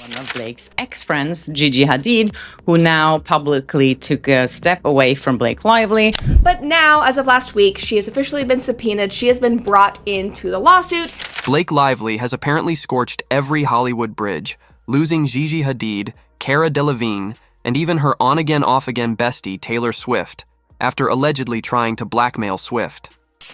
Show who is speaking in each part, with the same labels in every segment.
Speaker 1: one of Blake's ex-friends, Gigi Hadid, who now publicly took a step away from Blake Lively.
Speaker 2: But now, as of last week, she has officially been subpoenaed. She has been brought into the lawsuit.
Speaker 3: Blake Lively has apparently scorched every Hollywood bridge, losing Gigi Hadid, Cara Delevingne, and even her on-again, off-again bestie, Taylor Swift, after allegedly trying to blackmail Swift.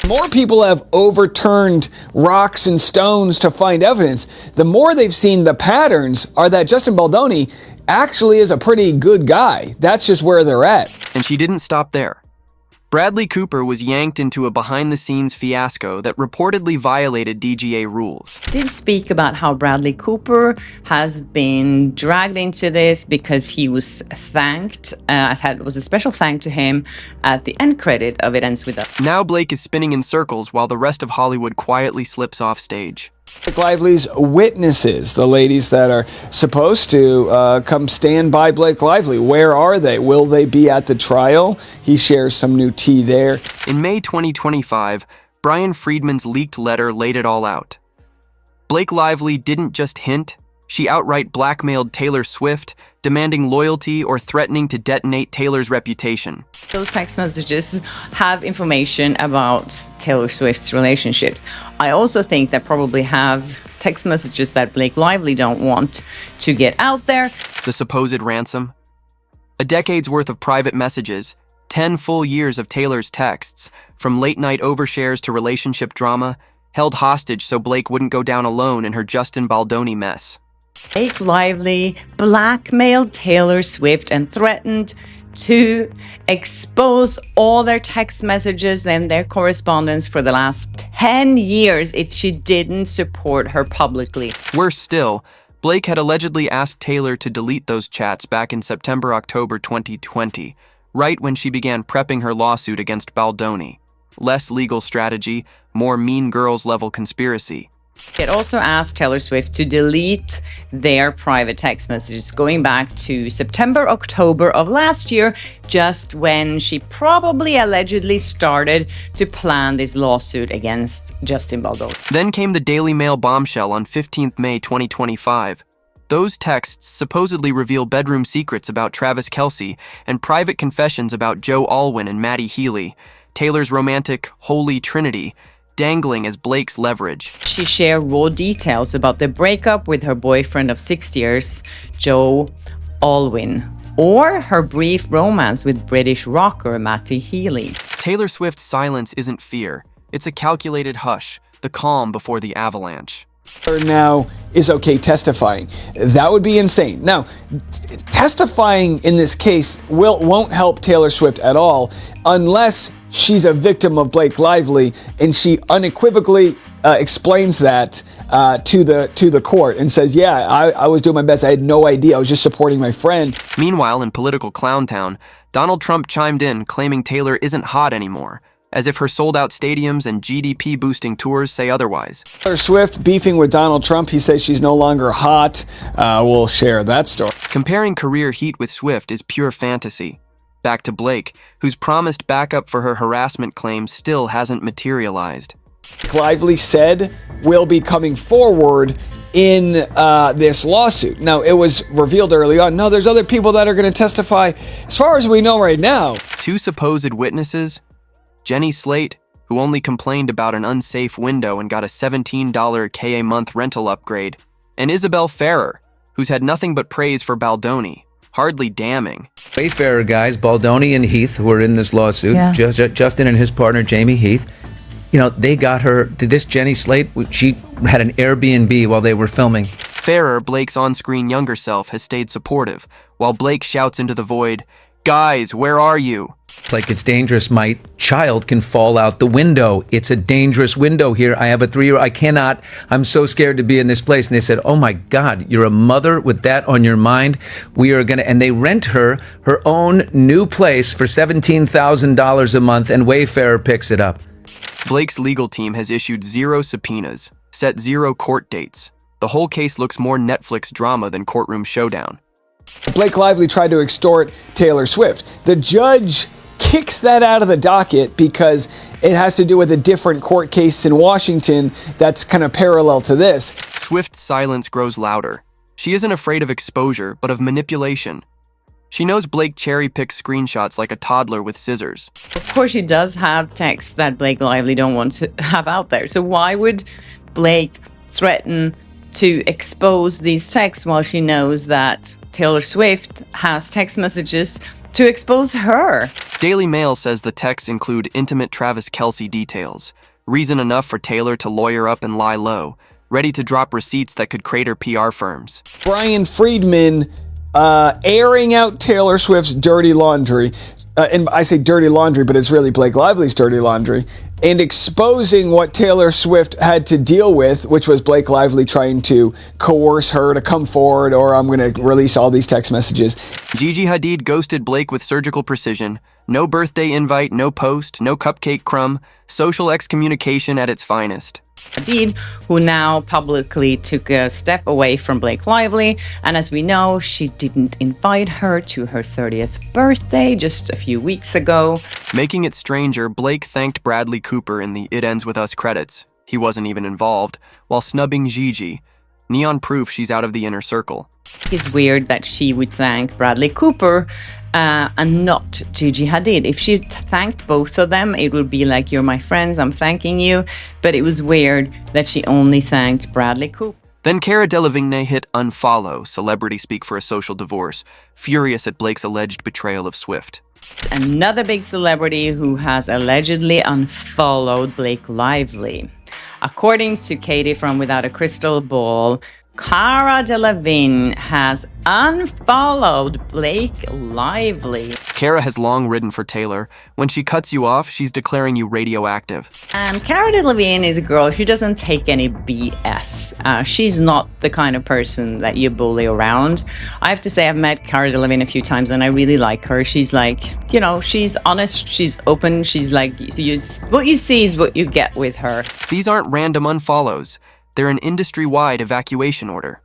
Speaker 4: More people have overturned rocks and stones to find evidence. The more they've seen the patterns are that Justin Baldoni actually is a pretty good guy. That's just where they're at.
Speaker 3: And she didn't stop there. Bradley Cooper was yanked into a behind-the-scenes fiasco that reportedly violated DGA rules.
Speaker 1: Did speak about how Bradley Cooper has been dragged into this because he was thanked. It was a special thank to him at the end credit of It Ends With Us.
Speaker 3: Now Blake is spinning in circles while the rest of Hollywood quietly slips off stage.
Speaker 4: Blake Lively's witnesses, the ladies that are supposed to come stand by Blake Lively, where are they? Will they be at the trial? He shares some new tea there.
Speaker 3: In May 2025, Brian Friedman's leaked letter laid it all out. Blake Lively didn't just hint, she outright blackmailed Taylor Swift, demanding loyalty or threatening to detonate Taylor's reputation.
Speaker 1: Those text messages have information about Taylor Swift's relationships. I also think they probably have text messages that Blake Lively don't want to get out there.
Speaker 3: The supposed ransom? A decade's worth of private messages, 10 full years of Taylor's texts, from late-night overshares to relationship drama, held hostage so Blake wouldn't go down alone in her Justin Baldoni mess.
Speaker 1: Blake Lively blackmailed Taylor Swift and threatened to expose all their text messages and their correspondence for the last 10 years if she didn't support her publicly.
Speaker 3: Worse still, Blake had allegedly asked Taylor to delete those chats back in September-October 2020, right when she began prepping her lawsuit against Baldoni. Less legal strategy, more Mean Girls-level conspiracy.
Speaker 1: It also asked Taylor Swift to delete their private text messages going back to September, October of last year, just when she probably allegedly started to plan this lawsuit against Justin Baldoni.
Speaker 3: Then came the Daily Mail bombshell on 15th May 2025. Those texts supposedly reveal bedroom secrets about Travis Kelce and private confessions about Joe Alwyn and Maddie Healy, Taylor's romantic holy trinity, dangling as Blake's leverage.
Speaker 1: She shared raw details about the breakup with her boyfriend of 6 years, Joe Alwyn, or her brief romance with British rocker Matty Healy.
Speaker 3: Taylor Swift's silence isn't fear. It's a calculated hush, the calm before the avalanche.
Speaker 4: Now is okay testifying. That would be insane. Now, testifying in this case won't help Taylor Swift at all unless she's a victim of Blake Lively and she unequivocally explains that to the court and says, yeah, I was doing my best. I had no idea. I was just supporting my friend.
Speaker 3: Meanwhile, in political Clowntown, Donald Trump chimed in claiming Taylor isn't hot anymore, as if her sold-out stadiums and GDP-boosting tours say otherwise.
Speaker 4: Taylor Swift beefing with Donald Trump. He says she's no longer hot. We'll share that story.
Speaker 3: Comparing career heat with Swift is pure fantasy. Back to Blake, whose promised backup for her harassment claims still hasn't materialized.
Speaker 4: Lively said will be coming forward in this lawsuit. Now, it was revealed early on, no, there's other people that are going to testify. As far as we know right now,
Speaker 3: two supposed witnesses, Jenny Slate, who only complained about an unsafe window and got a $17 K a month rental upgrade, and Isabel Ferrer, who's had nothing but praise for Baldoni. Hardly damning.
Speaker 5: Wayfarer guys, Baldoni and Heath, who are in this lawsuit,
Speaker 6: Yeah.
Speaker 5: Justin and his partner, Jamie Heath, they got her, this Jenny Slate, she had an Airbnb while they were filming.
Speaker 3: Ferrer, Blake's on-screen younger self, has stayed supportive, while Blake shouts into the void, "Guys, where are you?"
Speaker 5: Like, it's dangerous. My child can fall out the window. It's a dangerous window here. I have a 3-year-old. I cannot. I'm so scared to be in this place. And they said, oh my God, you're a mother with that on your mind. We are going to, and they rent her own new place for $17,000 a month, and Wayfarer picks it up.
Speaker 3: Blake's legal team has issued 0 subpoenas, set 0 court dates. The whole case looks more Netflix drama than Courtroom Showdown.
Speaker 4: Blake Lively tried to extort Taylor Swift. The judge kicks that out of the docket because it has to do with a different court case in Washington that's kind of parallel to this.
Speaker 3: Swift's silence grows louder. She isn't afraid of exposure, but of manipulation. She knows Blake cherry-picks screenshots like a toddler with scissors.
Speaker 1: Of course, she does have texts that Blake Lively don't want to have out there. So why would Blake threaten to expose these texts while she knows that Taylor Swift has text messages to expose her?
Speaker 3: Daily Mail says the texts include intimate Travis Kelce details, reason enough for Taylor to lawyer up and lie low, ready to drop receipts that could crater PR firms.
Speaker 4: Brian Friedman airing out Taylor Swift's dirty laundry. And I say dirty laundry, but it's really Blake Lively's dirty laundry, and exposing what Taylor Swift had to deal with, which was Blake Lively trying to coerce her to come forward, or I'm going to release all these text messages.
Speaker 3: Gigi Hadid ghosted Blake with surgical precision. No birthday invite, no post, no cupcake crumb. Social excommunication at its finest.
Speaker 1: Hadid, who now publicly took a step away from Blake Lively, and as we know, she didn't invite her to her 30th birthday just a few weeks ago.
Speaker 3: Making it stranger, Blake thanked Bradley Cooper in the It Ends With Us credits. He wasn't even involved, while snubbing Gigi. Neon proof she's out of the inner circle.
Speaker 1: It's weird that she would thank Bradley Cooper and not Gigi Hadid. If she thanked both of them, it would be like, you're my friends, I'm thanking you. But it was weird that she only thanked Bradley Cooper.
Speaker 3: Then Cara Delevingne hit unfollow, celebrity speak for a social divorce, furious at Blake's alleged betrayal of Swift.
Speaker 1: Another big celebrity who has allegedly unfollowed Blake Lively. According to Katie from Without a Crystal Ball, Cara Delevingne has unfollowed Blake Lively.
Speaker 3: Cara has long ridden for Taylor. When she cuts you off, she's declaring you radioactive.
Speaker 1: And Cara Delevingne is a girl, she doesn't take any BS. She's not the kind of person that you bully around. I have to say, I've met Cara Delevingne a few times and I really like her. She's like, you know, she's honest, she's open, she's like, what you see is what you get with her.
Speaker 3: These aren't random unfollows. They're an industry-wide evacuation order.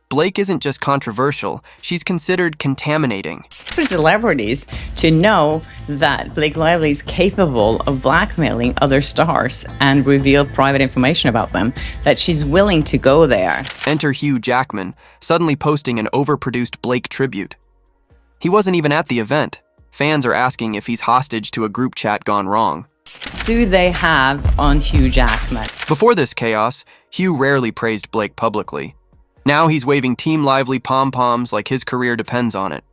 Speaker 3: Blake isn't just controversial, she's considered contaminating.
Speaker 1: For celebrities to know that Blake Lively is capable of blackmailing other stars and reveal private information about them, that she's willing to go there.
Speaker 3: Enter Hugh Jackman, suddenly posting an overproduced Blake tribute. He wasn't even at the event. Fans are asking if he's hostage to a group chat gone wrong.
Speaker 1: Do they have on Hugh Jackman?
Speaker 3: Before this chaos, Hugh rarely praised Blake publicly. Now he's waving Team Lively pom-poms like his career depends on it.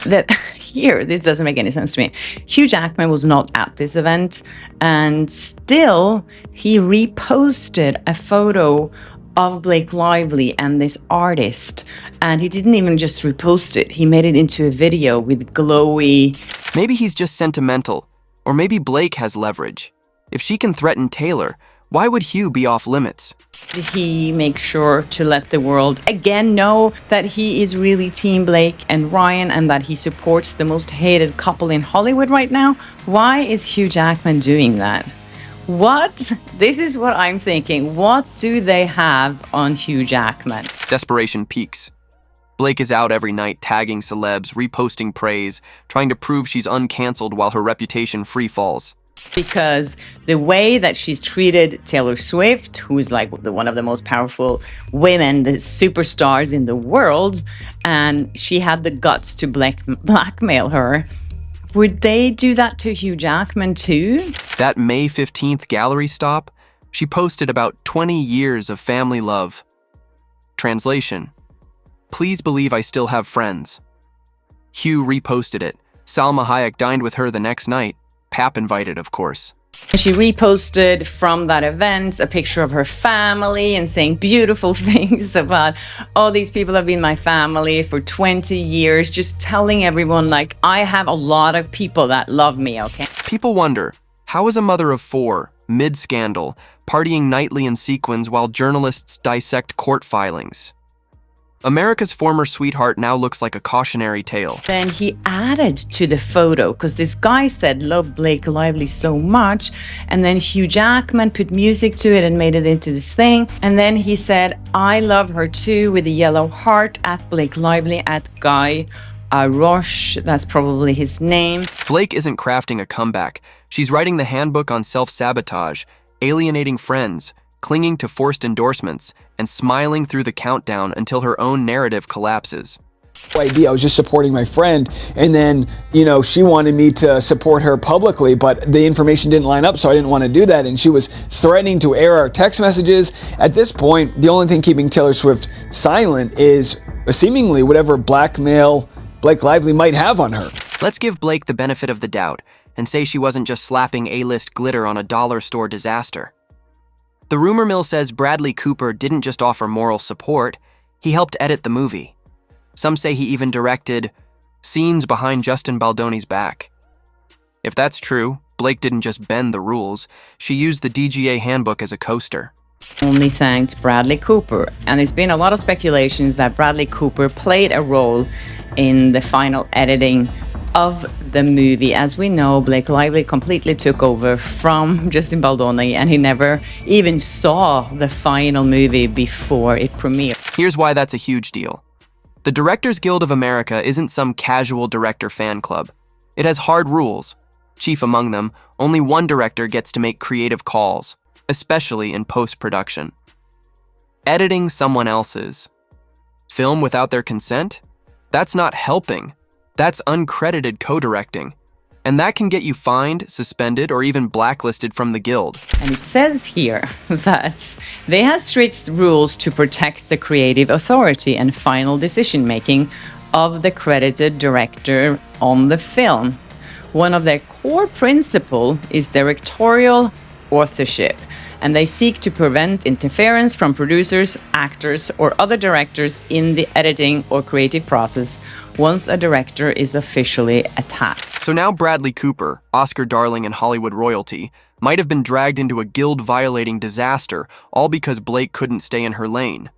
Speaker 1: This doesn't make any sense to me. Hugh Jackman was not at this event, and still he reposted a photo of Blake Lively and this artist, and he didn't even just repost it, he made it into a video with glowy...
Speaker 3: Maybe he's just sentimental, or maybe Blake has leverage. If she can threaten Taylor, why would Hugh be off limits?
Speaker 1: Did he make sure to let the world again know that he is really Team Blake and Ryan and that he supports the most hated couple in Hollywood right now? Why is Hugh Jackman doing that? What? This is what I'm thinking. What do they have on Hugh Jackman?
Speaker 3: Desperation peaks. Blake is out every night tagging celebs, reposting praise, trying to prove she's uncancelled while her reputation free falls.
Speaker 1: Because the way that she's treated Taylor Swift, who is like one of the most powerful women, the superstars in the world, and she had the guts to blackmail her, would they do that to Hugh Jackman too?
Speaker 3: That May 15th gallery stop, she posted about 20 years of family love. Translation: please believe I still have friends. Hugh reposted it. Salma Hayek dined with her the next night. Pap invited, of course.
Speaker 1: She reposted from that event a picture of her family and saying beautiful things about, oh, these people have been my family for 20 years, just telling everyone, like, I have a lot of people that love me, okay?
Speaker 3: People wonder, how is a mother of four, mid-scandal, partying nightly in sequins while journalists dissect court filings? America's former sweetheart now looks like a cautionary tale.
Speaker 1: Then he added to the photo, because this guy said, love Blake Lively so much, and then Hugh Jackman put music to it and made it into this thing, and then he said, I love her too, with a yellow heart, at Blake Lively, at Guy Roche, that's probably his name.
Speaker 3: Blake isn't crafting a comeback. She's writing the handbook on self-sabotage, alienating friends, clinging to forced endorsements and smiling through the countdown until her own narrative collapses.
Speaker 4: Idea. I was just supporting my friend, and then, she wanted me to support her publicly, but the information didn't line up, so I didn't want to do that, and she was threatening to air our text messages. At this point, the only thing keeping Taylor Swift silent is seemingly whatever blackmail Blake Lively might have on her.
Speaker 3: Let's give Blake the benefit of the doubt and say she wasn't just slapping A-list glitter on a dollar store disaster. The rumor mill says Bradley Cooper didn't just offer moral support, he helped edit the movie. Some say he even directed scenes behind Justin Baldoni's back. If that's true, Blake didn't just bend the rules, she used the DGA handbook as a coaster.
Speaker 1: Only thanked Bradley Cooper, and there's been a lot of speculations that Bradley Cooper played a role in the final editing of the movie. As we know, Blake Lively completely took over from Justin Baldoni, and he never even saw the final movie before it premiered.
Speaker 3: Here's why that's a huge deal. The Directors Guild of America isn't some casual director fan club. It has hard rules. Chief among them, only one director gets to make creative calls, especially in post-production. Editing someone else's film without their consent? That's not helping. That's uncredited co-directing. And that can get you fined, suspended, or even blacklisted from the guild.
Speaker 1: And it says here that they have strict rules to protect the creative authority and final decision-making of the credited director on the film. One of their core principles is directorial authorship, and they seek to prevent interference from producers, actors, or other directors in the editing or creative process once a director is officially attached.
Speaker 3: So now Bradley Cooper, Oscar darling and Hollywood royalty, might have been dragged into a guild-violating disaster, all because Blake couldn't stay in her lane.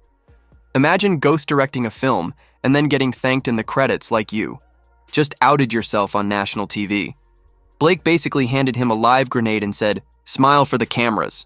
Speaker 3: Imagine ghost directing a film and then getting thanked in the credits like you. Just outed yourself on national TV. Blake basically handed him a live grenade and said, "Smile for the cameras."